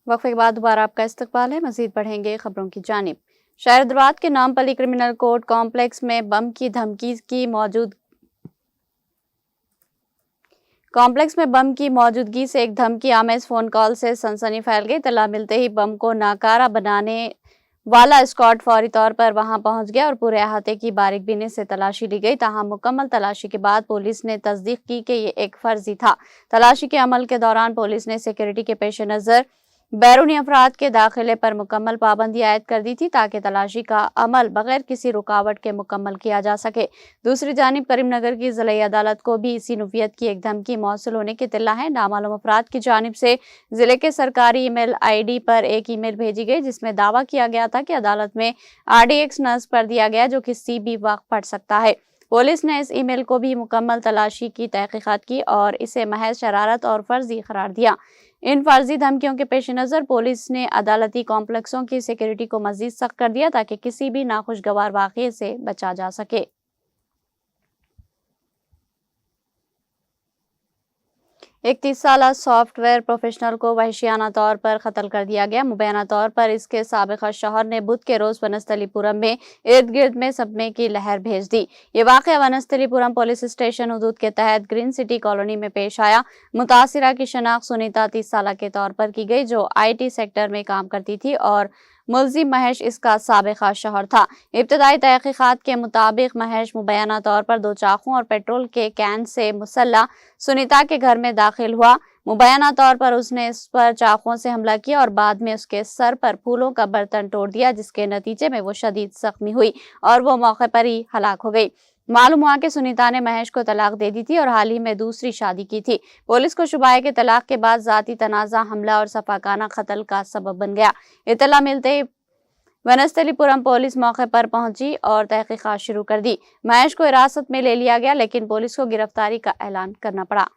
वक्फे के बाद दोबारा आपका इस्तकबाल है। मजीद बढ़ेंगे खबरों की जानिब। शहर हैदराबाद के नामपल्ली क्रिमिनल कोर्ट कॉम्प्लेक्स में बम की मौजूदगी से एक धमकी आमेज फोन कॉल से सनसनी फैल गई। इत्तला मिलते ही बम को नाकारा बनाने वाला स्क्वाड फौरी तौर पर वहां पहुंच गया और पूरे अहाते की बारीकबीनी से तलाशी ली गई। ताहम मुकम्मल तलाशी के बाद पुलिस ने तस्दीक की कि ये एक फर्जी था। तलाशी के अमल के दौरान पुलिस ने सिक्योरिटी के पेश नज़र बैरूनी अफराद के दाखिले पर मुकम्मल पाबंदी आयद कर दी थी ताकि तलाशी का अमल बगैर किसी रुकावट के मुकम्मल किया जा सके। दूसरी जानिब करीमनगर की ज़िला अदालत को भी इसी नोयत की एक धमकी मौसूल होने की इत्तला है। नामालूम अफराद की जानिब से जिले के सरकारी ईमेल ID पर एक ईमेल भेजी गई जिसमें दावा किया गया था कि अदालत में RDX नस्ब कर दिया गया जो किसी भी वक्त पढ़ सकता है। पुलिस ने इस ईमेल को भी मुकम्मल तलाशी की तहकीकात की और इसे महज शरारत और फर्जी करार दिया। इन फर्जी धमकियों के पेश नज़र पुलिस ने अदालती कॉम्प्लेक्सों की सिक्योरिटी को मजीद सख्त कर दिया ताकि किसी भी नाखुशगवार वाक़ये से बचा जा सके। एक 30 साला सॉफ्टवेयर प्रोफेशनल को वहशियाना तौर पर कत्ल कर दिया गया। मुबैना तौर पर इसके साबिक़ा शौहर ने बुध के रोज वनस्थलीपुरम में इर्द गिर्द में सदमे की लहर भेज दी। ये वाक़या वनस्थलीपुरम पुलिस स्टेशन हदूद के तहत ग्रीन सिटी कॉलोनी में पेश आया। मुतासिरा की शनाख्त सुनीता 30 साल के तौर पर की गई जो IT सेक्टर में काम करती थी और मुलजिम महेश इसका साबिक़ा शौहर था। इब्तदाई तहकीकात के मुताबिक महेश मुबैना तौर पर 2 चाकू और पेट्रोल के कैन से मुसल्ला सुनीता के घर में दाखिल हुआ। मुबैना तौर पर उसने इस पर चाकुओं से हमला किया और बाद में उसके सर पर फूलों का बर्तन तोड़ दिया जिसके नतीजे में वो शदीद जख्मी हुई और वो मौके पर ही हलाक हो गई। मालूम हुआ कि सुनीता ने महेश को तलाक दे दी थी और हाल ही में दूसरी शादी की थी। पुलिस को शुबा है कि तलाक के बाद जाती तनाज़ा हमला और सफाकाना कत्ल का सबब बन गया। इत्तला मिलते ही वनस्थलीपुरम पुलिस मौके पर पहुंची और तहकीकात शुरू कर दी। महेश को हिरासत में ले लिया गया लेकिन पुलिस को गिरफ्तारी का ऐलान करना पड़ा।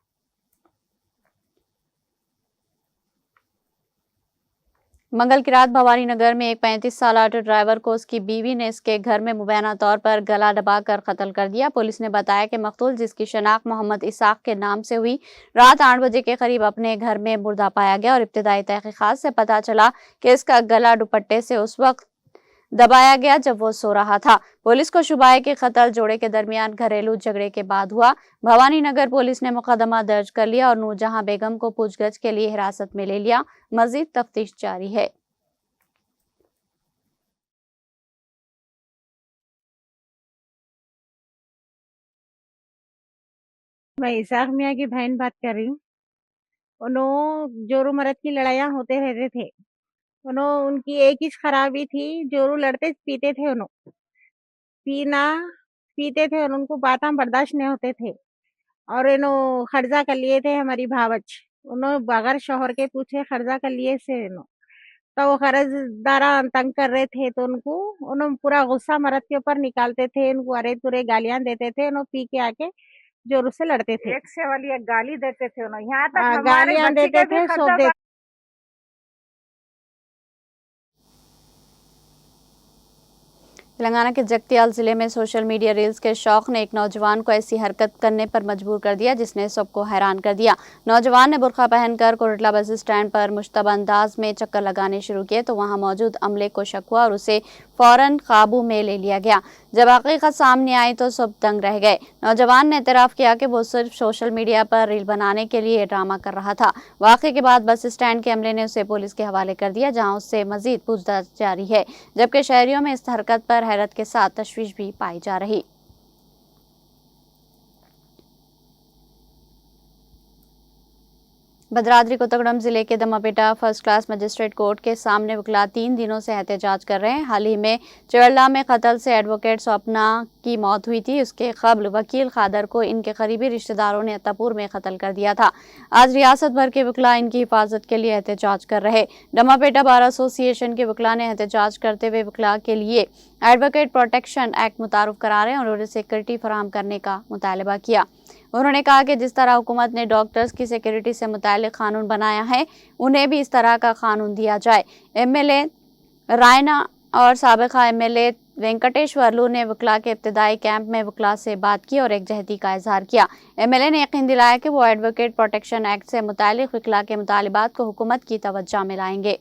मंगल की रात भवानी नगर में एक 35 साल ऑटो ड्राइवर को उसकी बीवी ने इसके घर में मुबैना तौर पर गला दबाकर कत्ल कर दिया। पुलिस ने बताया कि मकतूल जिसकी शनाख्त मोहम्मद इसाक के नाम से हुई रात 8 बजे के करीब अपने घर में मुर्दा पाया गया और इब्तिदाई तहकीकात से पता चला कि इसका गला दुपट्टे से उस वक्त दबाया गया जब वो सो रहा था। पुलिस को शुबा है कि कत्ल जोड़े के दरमियान घरेलू झगड़े के बाद हुआ। भवानी नगर पुलिस ने मुकदमा दर्ज कर लिया और नूरजहां बेगम को पूछगछ के लिए हिरासत में ले लिया। मजीद तफ्तीश जारी है। मैं इसाक मियाँ की बहन बात कर रही हूँ। उन्हों जोरू मरद की लड़ाइयाँ होते रहते थे। उनकी एक ही खराबी थी, जोरू लड़ते पीते थे। पीना पीते थे और उनको बातें बर्दाश्त नहीं होते थे और खर्जा कर लिए थे हमारी भावच। बगैर शौहर के पूछे खर्जा कर लिए से तो वो कर्जदारा तंग कर रहे थे तो उन्होंने पूरा गुस्सा मर्द के ऊपर निकालते थे। उनको अरे तुरे गालियां देते थे। पी के आके जोर से लड़ते थे। एक से वाली एक गाली देते थे यहाँ तक हमारे गालियां बच्चे देते के भी थे, सौंप देते। तेलंगाना के जगत्याल जिले में सोशल मीडिया रील्स के शौक ने एक नौजवान को ऐसी हरकत करने पर मजबूर कर दिया जिसने सबको हैरान कर दिया। नौजवान ने बुर्का पहनकर कोटला बस स्टैंड पर मुश्तबा अंदाज में चक्कर लगाने शुरू किए तो वहां मौजूद अमले को शक हुआ और उसे फौरन काबू में ले लिया गया। जब हकीकत सामने आई तो सब दंग रह गए। नौजवान ने एतराफ़ किया कि वो सिर्फ सोशल मीडिया पर रील बनाने के लिए ड्रामा कर रहा था। वाक़े के बाद बस स्टैंड के अमले ने उसे पुलिस के हवाले कर दिया जहां उससे मजीद पूछताछ जारी है, जबकि शहरियों में इस हरकत पर हैरत के साथ तशवीश भी पाई जा रही। भद्राद्री कोत्तगुडम जिले के दम्मापेटा फर्स्ट क्लास मजिस्ट्रेट कोर्ट के सामने वकील 3 दिनों से एहतजाज कर रहे हैं। हाल ही में चेवल्ला में कत्ल से एडवोकेट स्वप्ना की मौत हुई थी। उसके कबल वकील खादर को इनके करीबी रिश्तेदारों ने अत्तापुर में कत्ल कर दिया था। आज रियासत भर के वकील इनकी हिफाजत के लिए एहतजाज कर रहे। दम्मापेटा बार एसोसिएशन के वकील ने एहतजाज करते हुए वकील के लिए एडवोकेट प्रोटेक्शन एक्ट मुतारुफ करारे और उन्हें सिक्योरिटी फराहम करने का मुतालबा किया। उन्होंने कहा कि जिस तरह हुकूमत ने डॉक्टर्स की सिक्योरिटी से मुताल्लिक कानून बनाया है, उन्हें भी इस तरह का कानून दिया जाए। MLA रायना और साबिका MLA वेंकटेश वर्लू ने वकला के इब्तदाई कैंप में वकला से बात की और एकजहती का इजहार किया। MLA ने यकीन दिलाया कि वो एडवोकेट प्रोटेक्शन एक्ट से मुतालिक वकला के मुतालिबात को हुकूमत की तवज्जो में लाएंगे।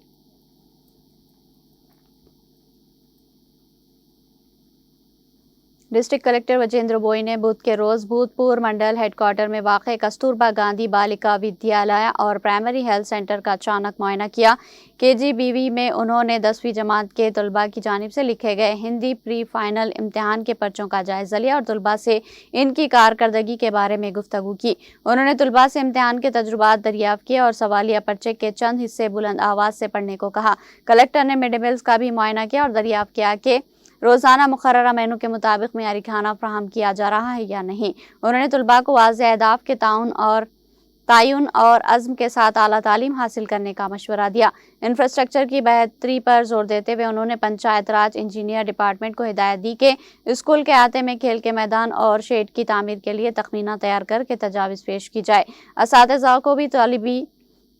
डिस्ट्रिक्ट कलेक्टर वजेंद्र बोई ने बुध के रोज भूतपूर मंडल हेडक्वार्टर में वाक़ कस्तूरबा गांधी बालिका विद्यालय और प्राइमरी हेल्थ सेंटर का अचानक मुआयना किया। KGBV में उन्होंने 10वीं जमात के तलबा की जानिब से लिखे गए हिंदी प्री फाइनल इम्तिहान के पर्चों का जायजा लिया और तलबा से इनकी कारकर्दगी के बारे में गुफ्तगू की। उन्होंने तलबा से इम्तिहान के तजुर्बात दरियाफ्त किए और सवालिया पर्चे के चंद हिस्से बुलंद आवाज़ से पढ़ने को कहा। कलेक्टर ने मिड डे मील्स का भी मुआयना किया और दरियाफ्त किया कि रोज़ाना मुकर्ररा मेनू के मुताबिक मियारी खाना फराहम किया जा रहा है या नहीं। उन्होंने तलबा को वाज़ेह अहदाफ के तायुन और अज़्म के साथ आला तालीम हासिल करने का मशवरा दिया। इंफ्रास्ट्रक्चर की बेहतरी पर जोर देते हुए उन्होंने पंचायत राज इंजीनियर डिपार्टमेंट को हिदायत दी कि स्कूल के अहाते में खेल के मैदान और शेड की तामीर के लिए तखमीना तैयार करके तजावीज़ पेश की जाए। असातिज़ा को भी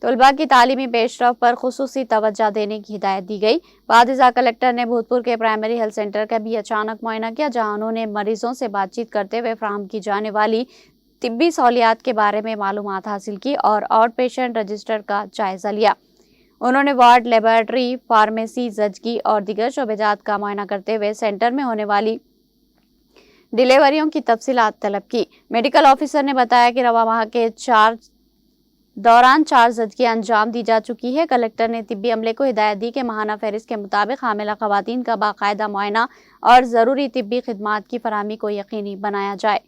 तलबा की तालीमी पेशरफ पर खुसूसी तवज्जो देने की हिदायत दी गई। बादिज़ा कलेक्टर ने भूतपुर के प्राइमरी हेल्थ सेंटर का भी अचानक मुआयना किया, जहां उन्होंने मरीजों से बातचीत करते हुए फराहम की जाने वाली तिब्बी सहूलियात के बारे में मालूमात हासिल की और आउट पेशेंट रजिस्टर का जायजा लिया। उन्होंने वार्ड, लेबॉर्ट्री, फार्मेसी, जजगी और दीगर शोबेजात का मुआयना करते हुए सेंटर में होने वाली डिलीवरियों की तफसीलात तलब की। मेडिकल ऑफिसर ने बताया कि रवा माह के 4 जजगी अंजाम दी जा चुकी है। कलेक्टर ने तिब्बी अमले को हिदायत दी कि माहाना फहरिस्त के मुताबिक हामिला खवातीन का बाकायदा मुआयना और ज़रूरी तिब्बी खिदमात की फराहमी को यकीनी बनाया जाए।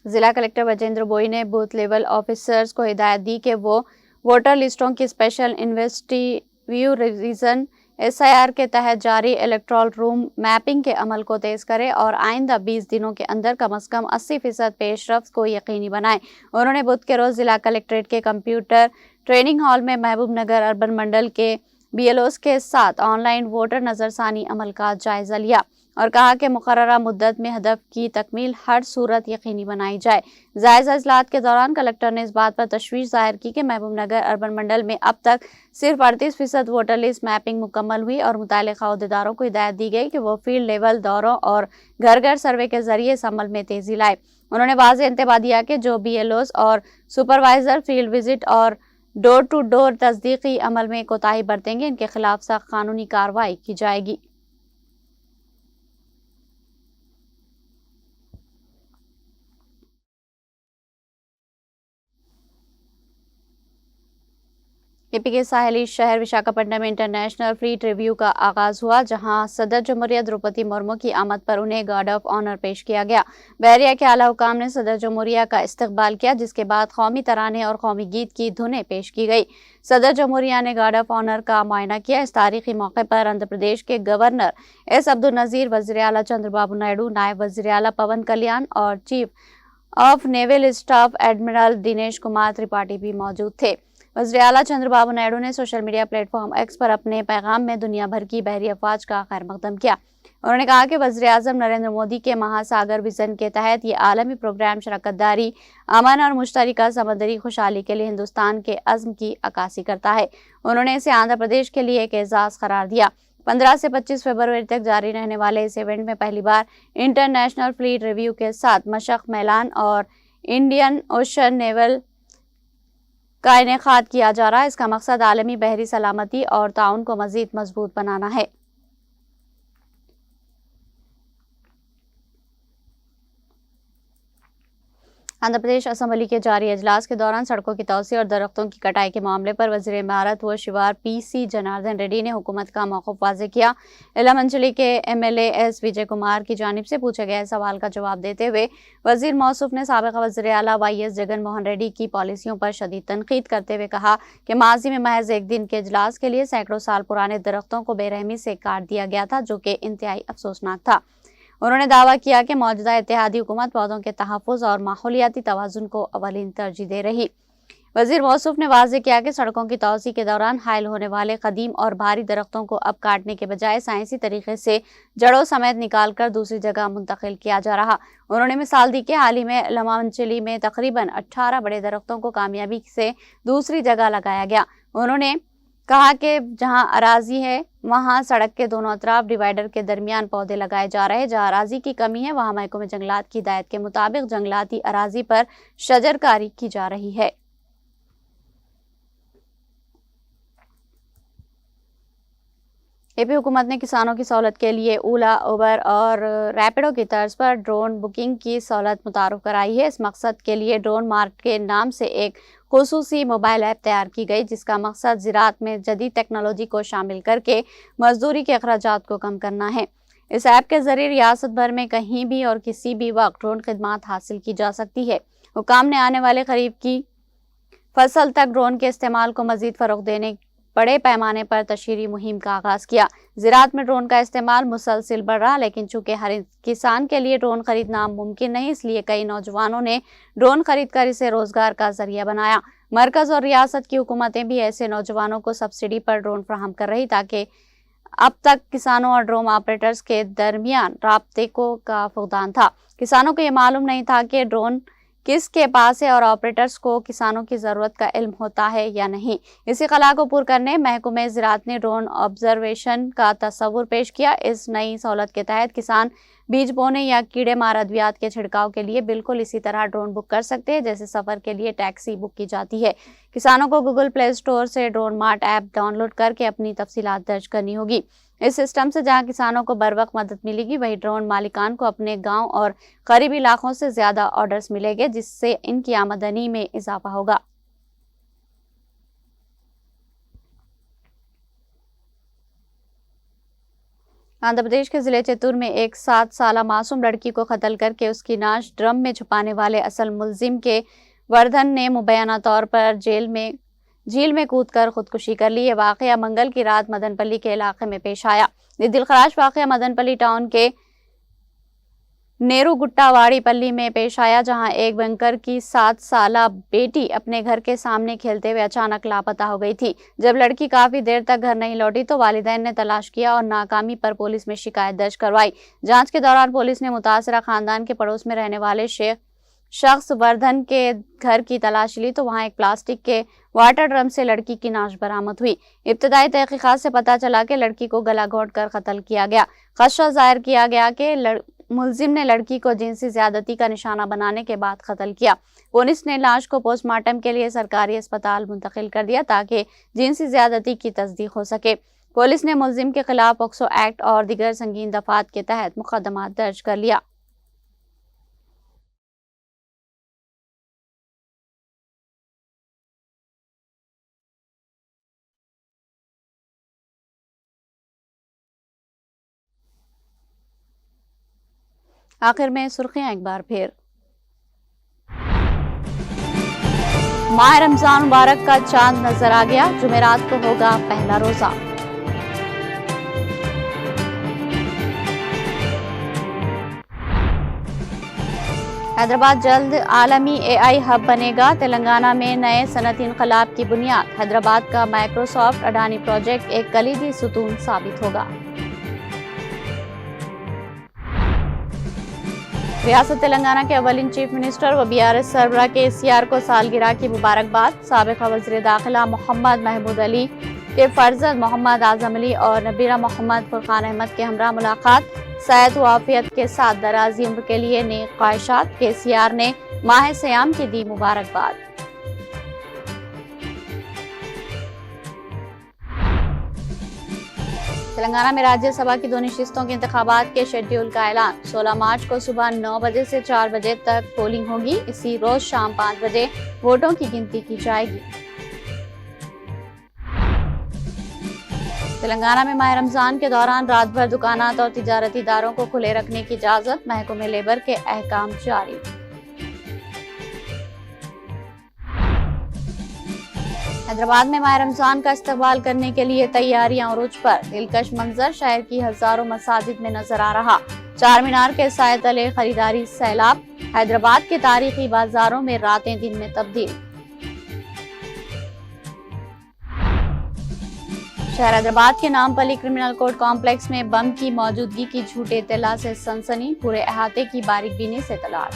जिला कलेक्टर वजेंद्र बोई ने बूथ लेवल ऑफिसर्स को हिदायत दी कि वो वोटर लिस्टों की स्पेशल इन्वेस्टिग्यू रीजन SIR के तहत जारी इलेक्ट्रॉल रूम मैपिंग के अमल को तेज करे और आइंदा 20 दिनों के अंदर कम अज़ कम 80% पेशरफ्त को यकीनी बनाए। उन्होंने बुध के रोज जिला कलेक्ट्रेट के कंप्यूटर ट्रेनिंग हॉल में महबूब नगर अर्बन मंडल के BLOs के साथ ऑनलाइन वोटर नजरसानी अमल का जायजा लिया और कहा कि मुकर्ररा मुद्दत में हदफ की तकमील हर सूरत यकीनी बनाई जाए। जायजा इजलात के दौरान कलेक्टर ने इस बात पर तशवीश जाहिर की कि महबूब नगर अर्बन मंडल में अब तक सिर्फ 38% वोटर लिस्ट मैपिंग मुकम्मल हुई और मुताल्लिक़ा अहदेदारों को हिदायत दी गई कि वो फील्ड लेवल दौरों और घर घर सर्वे के जरिए इस अमल में तेजी लाए। उन्होंने वाज़ेह इंतबाह दिया कि जो BLOs और सुपरवाइजर फील्ड विजिट और डोर टू डोर तस्दीकी अमल में कोताही बरतेंगे, इनके खिलाफ सख्त कानूनी कार्रवाई की जाएगी। यूपी के साहिली शहर विशाखापट्टनम में इंटरनेशनल फ्लीट रिव्यू का आगाज हुआ, जहां सदर जमहूरिया द्रौपदी मुर्मू की आमद पर उन्हें गार्ड ऑफ ऑनर पेश किया गया। बहरिया के आला हुकाम ने सदर जमहूरिया का इस्तकबाल किया, जिसके बाद कौमी तराने और कौमी गीत की धुनें पेश की गई। सदर जमहूरिया ने गार्ड ऑफ ऑनर का मुआयना किया। इस तारीखी मौके पर आंध्र प्रदेश के गवर्नर S. अब्दुल नज़ीर, वज़ीर आला चंद्रबाबू नायडू, नायब वज़ीर आला पवन कल्याण और chief of naval staff admiral Dinesh Kumar Tripathi भी मौजूद थे। वज़ीर आला चंद्रबाबू नायडू ने सोशल मीडिया प्लेटफॉर्म X पर अपने पैगाम में दुनिया भर की बहरी अफवाज का खैर मकदम किया। उन्होंने कहा कि वज़ीर आज़म नरेंद्र मोदी के महासागर विजन के तहत ये आलमी प्रोग्राम शराकत दारी, अमन और मुश्तरका समंदरी खुशहाली के लिए हिंदुस्तान के अज़्म की अक्कासी करता है। उन्होंने इसे आंध्र प्रदेश के लिए एक एजाज़ करार दिया। 15 से 25 फरवरी तक जारी रहने वाले इस इवेंट में पहली बार इंटरनेशनल फ्लीट रिव्यू के साथ मशक मैलान और इंडियन ओशन नेवल का इनेकाद किया जा रहा है। इसका मकसद आलमी बहरी सलामती और ताउन को मजीद मजबूत बनाना है। आंध्र प्रदेश असेंबली के जारी इजलास के दौरान सड़कों की तोसी और दरख्तों की कटाई के मामले पर वज़ीर इमारत व शिवार PC जनार्दन रेड्डी ने हुकूमत का मौक़िफ़ वाज़ेह किया। इलामंचली के MLA S. विजय कुमार की जानिब से पूछे गए सवाल का जवाब देते हुए वज़ीर मौसूफ ने साबिक़ वज़ीर आला YS जगन मोहन रेड्डी की पॉलिसियों पर शदीद तनकीद करते हुए कहा कि माजी में महज एक दिन के इजलास के लिए सैकड़ों साल पुराने दरख्तों को बेरहमी से काट दिया गया था, जो कि इंतहाई अफसोसनाक था। उन्होंने दावा किया कि मौजूदा इत्तेहादी हुकूमत पौधों के तहफ़्फ़ुज़ और माहौलियाती तवाज़ुन को अवलीन तरजीह दे रही। वजीर मौसूफ ने वाज़ेह किया कि सड़कों की तोसी के दौरान हायल होने वाले कदीम और भारी दरख्तों को अब काटने के बजाय साइंसी तरीके से जड़ों समेत निकाल कर दूसरी जगह मुंतकिल किया जा रहा। उन्होंने मिसाल दी कि हाल ही में लमांचली में तकरीबन 18 बड़े दरख्तों को कामयाबी से दूसरी जगह लगाया गया। उन्होंने कहा कि जहां अराजी है वहां सड़क के दोनों अतराफ डिवाइडर के दरमियान पौधे लगाए जा रहे। जहां अराजी की कमी है वहां महकमे जंगलात की हिदायत के मुताबिक जंगलाती अराजी पर शजरकारी की जा रही है। एपी हुकूमत ने किसानों की सहूलत के लिए ओला, उबर और रैपिडो की तर्ज पर ड्रोन बुकिंग की सहूलत मुतारुफ कराई है। इस मकसद के लिए ड्रोन मार्ट के नाम से एक खुसूसी मोबाइल ऐप तैयार की गई, जिसका मकसद ज़राअत में जदीद टेक्नोलॉजी को शामिल करके मजदूरी के अखराजात को कम करना है। इस ऐप के जरिए रियासत भर में कहीं भी और किसी भी वक्त ड्रोन खिदमात हासिल की जा सकती है। हुकाम ने आने वाले खरीफ की फसल तक ड्रोन के इस्तेमाल को मजीद फरोग देने बड़े पैमाने पर तशहीरी मुहिम का आगाज किया। ज़राअत में ड्रोन का इस्तेमाल मुसलसिल बढ़ रहा, लेकिन चूंकि हर किसान के लिए ड्रोन खरीदना मुमकिन नहीं, इसलिए कई नौजवानों ने ड्रोन खरीद कर इसे रोजगार का जरिया बनाया। मरकज और रियासत की हुकूमतें भी ऐसे नौजवानों को सब्सिडी पर ड्रोन फराहम कर रही, ताकि अब तक किसानों और ड्रोन ऑपरेटर्स के दरमियान राब्ते का फुकदान था। किसानों को ये मालूम नहीं था कि ड्रोन किसके पास है और ऑपरेटर्स को किसानों की ज़रूरत का इल्म होता है या नहीं। इसी खला को पूरा करने महकमे ज़राअत ने ड्रोन ऑब्जर्वेशन का तस्वुर पेश किया। इस नई सहूलत के तहत किसान बीज बोने या कीड़े मार अद्वियात के छिड़काव के लिए बिल्कुल इसी तरह ड्रोन बुक कर सकते हैं जैसे सफ़र के लिए टैक्सी बुक की जाती है। किसानों को गूगल प्ले स्टोर से ड्रोन मार्ट ऐप डाउनलोड करके अपनी तफसीलात दर्ज करनी होगी। इस सिस्टम से जहां किसानों को बर वक्त मदद मिलेगी, वहीं ड्रोन मालिकान को अपने गांव और करीबी इलाकों से ज्यादा ऑर्डर्स मिलेंगे, जिससे इनकी आमदनी में इजाफा होगा। आंध्र प्रदेश के जिले चित्तूर में एक 7 साला मासूम लड़की को कत्ल करके उसकी नाश ड्रम में छुपाने वाले असल मुलजिम के वर्धन ने मुबैना तौर पर झील में कूदकर खुदकुशी कर ली। ये वाकया मंगल की रात मदनपल्ली के इलाके में पेश आया। ये दिलखराश वाकया मदनपल्ली टाउन के नेहरू गुट्टा वाड़ी पल्ली में पेश आया, जहां एक बैंकर की 7 साला बेटी अपने घर के सामने खेलते हुए अचानक लापता हो गई थी। जब लड़की काफी देर तक घर नहीं लौटी तो वालिदैन ने तलाश किया और नाकामी पर पुलिस में शिकायत दर्ज करवाई। जांच के दौरान पुलिस ने मुतासरा खानदान के पड़ोस में रहने वाले शख्स वर्धन के घर की तलाशी ली तो वहां एक प्लास्टिक के वाटर ड्रम से लड़की की नाश बरामद हुई। इब्तदाई तहकीकात से पता चला कि लड़की को गला घोंट कर कत्ल किया गया। खदशा जाहिर किया गया कि मुलजिम ने लड़की को जिनसी ज्यादती का निशाना बनाने के बाद कत्ल किया। पुलिस ने लाश को पोस्टमार्टम के लिए सरकारी अस्पताल मुंतकिल कर दिया ताकि जिनसी ज्यादती की तस्दीक हो सके। पुलिस ने मुलजिम के खिलाफ पॉक्सो एक्ट और दीगर संगीन दफात के तहत मुकदमा दर्ज कर लिया। आखिर में सुर्खियां एक बार फिर। माह रमजान मुबारक का चांद नजर आ गया, जुमेरात को होगा पहला रोजा। हैदराबाद जल्द आलमी AI हब बनेगा, तेलंगाना में नए सनती इनकलाब की बुनियाद। हैदराबाद का माइक्रोसॉफ्ट अडानी प्रोजेक्ट एक कलीदी सुतून साबित होगा। रियासत तेलंगाना के अवलिन चीफ मिनिस्टर व BRS सरबराह के ACR को सालगिरह की मुबारकबाद। साबिक़ा वज़ीर दाखिला मोहम्मद महमूद अली के फर्जंद मोहम्मद आजम अली और नबीरा मोहम्मद फुरकान अहमद के हमरा मुलाकात। सेहत व आफियत के साथ दराजी उम्र के लिए नेक ख्वाहिशात। ACR ने माह सियाम की दी मुबारकबाद। तेलंगाना में राज्यसभा की 2 नशिस्तों के इंतखाबात के शेड्यूल का ऐलान। 16 मार्च को सुबह 9 बजे से 4 बजे तक पोलिंग होगी। इसी रोज शाम 5 बजे वोटों की गिनती की जाएगी। तेलंगाना में माह रमजान के दौरान रात भर दुकानात और तिजारती इदारों को खुले रखने की इजाजत। महकमे लेबर के अहकाम जारी। हैदराबाद में माह रमजान का इस्तकबाल करने के लिए तैयारियां उरूज पर। दिलकश मंजर शहर की हजारों मसाजिद में नजर आ रहा। चार मीनार के साए तले खरीदारी सैलाब। हैदराबाद के तारीखी बाजारों में रातें दिन में तब्दील। शहर हैदराबाद के नामपल्ली क्रिमिनल कोर्ट कॉम्प्लेक्स में बम की मौजूदगी की झूठे इत्तला से सनसनी, पूरे अहाते की बारीकबीनी से तलाश।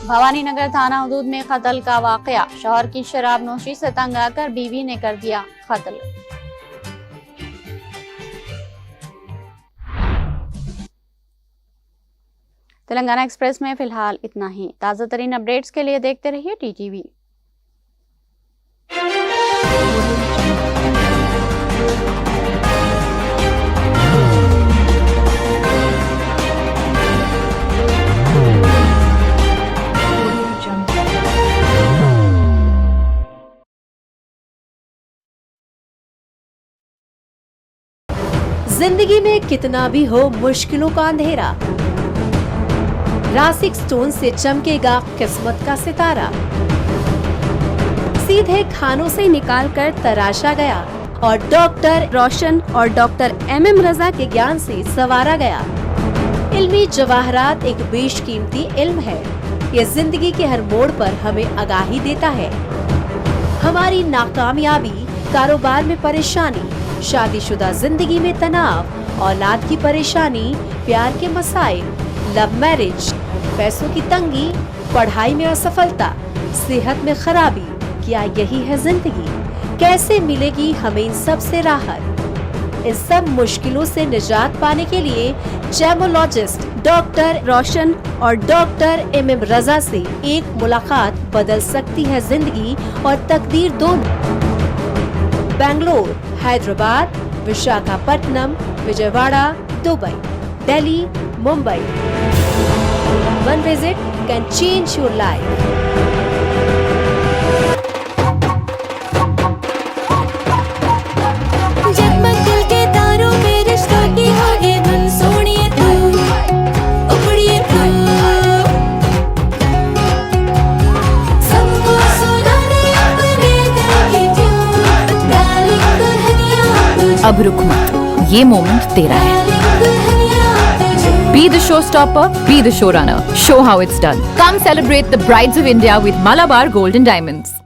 भवानी नगर थाना हदूद में कत्ल का वाकया, शौहर की शराब नोशी से तंग आकर बीवी ने कर दिया कत्ल। तेलंगाना एक्सप्रेस में फिलहाल इतना ही। ताज़ा तरीन अपडेट्स के लिए देखते रहिए टीटीवी। जिंदगी में कितना भी हो मुश्किलों का अंधेरा, रासिक स्टोन से चमकेगा किस्मत का सितारा। सीधे खानों से निकालकर तराशा गया और डॉक्टर रोशन और डॉक्टर MM रजा के ज्ञान से संवारा गया। इल्मी जवाहरात एक बेशकीमती इल्म है। ये जिंदगी के हर मोड़ पर हमें आगाही देता है। हमारी नाकामयाबी, कारोबार में परेशानी, शादीशुदा जिंदगी में तनाव, औलाद की परेशानी, प्यार के मसाइल, लव मैरिज, पैसों की तंगी, पढ़ाई में असफलता, सेहत में खराबी, क्या यही है जिंदगी? कैसे मिलेगी हमें इन सब से राहत? इन सब मुश्किलों से निजात पाने के लिए जेमोलॉजिस्ट डॉक्टर रोशन और डॉक्टर MM रजा से एक मुलाकात बदल सकती है जिंदगी और तकदीर दोनों। Bangalore, Hyderabad, Visakhapatnam, Vijayawada, Dubai, Delhi, Mumbai. One visit can change your life. जगमग दिल के तारों में रिश्तों की होगी धुन, सोनिए तू, उखड़िए तू, सबको सुनाने अपने दिल की ट्यून, डार्लिंग दुल्हनिया तुझे, अब रुक मत, ये मोमेंट तेरा है। डार्लिंग दुल्हनिया तुझे। Be the showstopper, be the showrunner. Show how it's done. Come celebrate the brides of India with Malabar Gold and Diamonds.